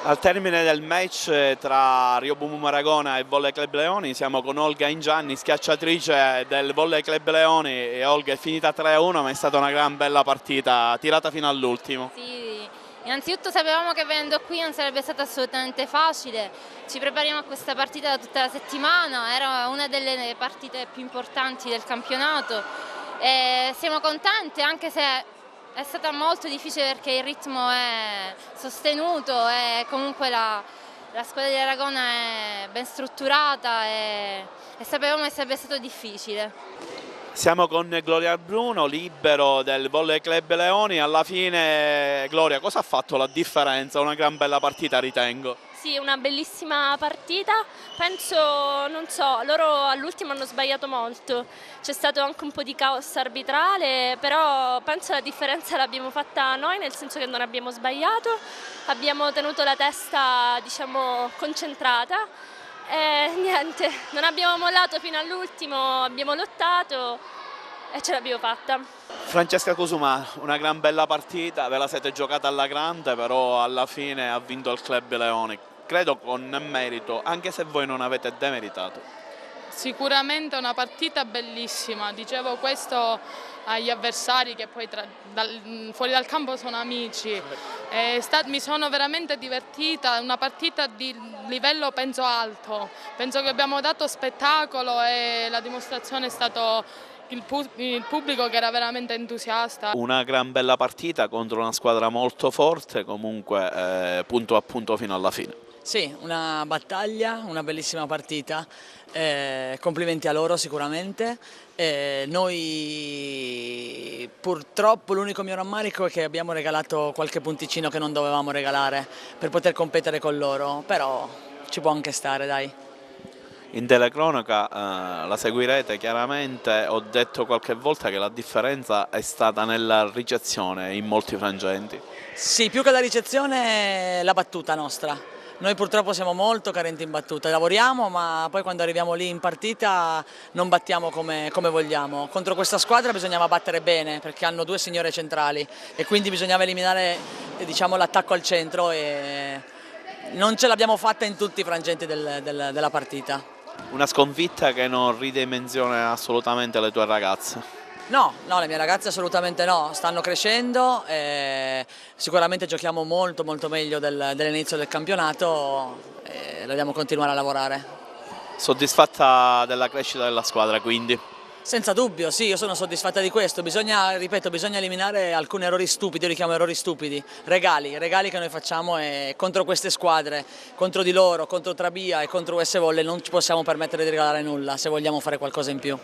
Al termine del match tra Rio Bumu Maragona e Volley Club Leoni siamo con Olga Ingianni, schiacciatrice del Volley Club Leoni, e Olga, è finita 3-1 ma è stata una gran bella partita, tirata fino all'ultimo. Sì, innanzitutto sapevamo che venendo qui non sarebbe stato assolutamente facile, ci prepariamo a questa partita da tutta la settimana, era una delle partite più importanti del campionato e siamo contente anche se è stata molto difficile perché il ritmo è sostenuto e comunque la squadra di Aragona è ben strutturata e sapevamo che sarebbe stato difficile. Siamo con Gloria Bruno, libero del Volley Club Leoni. Alla fine, Gloria, cosa ha fatto la differenza? Una gran bella partita, ritengo. Sì, una bellissima partita, penso, non so, loro all'ultimo hanno sbagliato molto, c'è stato anche un po' di caos arbitrale, però penso la differenza l'abbiamo fatta noi, nel senso che non abbiamo sbagliato, abbiamo tenuto la testa, diciamo, concentrata e niente, non abbiamo mollato fino all'ultimo, abbiamo lottato e ce l'abbiamo fatta. Francesca Cosumà, una gran bella partita, ve la siete giocata alla grande, però alla fine ha vinto il Club Leoni, credo con merito, anche se voi non avete demeritato. Sicuramente una partita bellissima, dicevo questo agli avversari che poi fuori dal campo sono amici. Mi sono veramente divertita, una partita di livello penso alto, penso che abbiamo dato spettacolo e la dimostrazione è stato il pubblico che era veramente entusiasta. Una gran bella partita contro una squadra molto forte, comunque punto a punto fino alla fine. Sì, una battaglia, una bellissima partita, complimenti a loro sicuramente. Noi purtroppo l'unico mio rammarico è che abbiamo regalato qualche punticino che non dovevamo regalare per poter competere con loro, però ci può anche stare, dai. In telecronaca la seguirete chiaramente, ho detto qualche volta che la differenza è stata nella ricezione in molti frangenti. Sì, più che la ricezione la battuta nostra. Noi purtroppo siamo molto carenti in battuta, lavoriamo ma poi quando arriviamo lì in partita non battiamo come vogliamo. Contro questa squadra bisognava battere bene perché hanno due signore centrali e quindi bisognava eliminare, diciamo, l'attacco al centro e non ce l'abbiamo fatta in tutti i frangenti della partita. Una sconfitta che non ridimensiona assolutamente le tue ragazze. No, le mie ragazze assolutamente no, stanno crescendo e sicuramente giochiamo molto meglio dell'inizio del campionato e dobbiamo continuare a lavorare. Soddisfatta della crescita della squadra quindi? Senza dubbio, sì, io sono soddisfatta di questo, ripeto, bisogna eliminare alcuni errori stupidi, io li chiamo errori stupidi, regali che noi facciamo e contro queste squadre, contro di loro, contro Trabia e contro US Volley non ci possiamo permettere di regalare nulla se vogliamo fare qualcosa in più.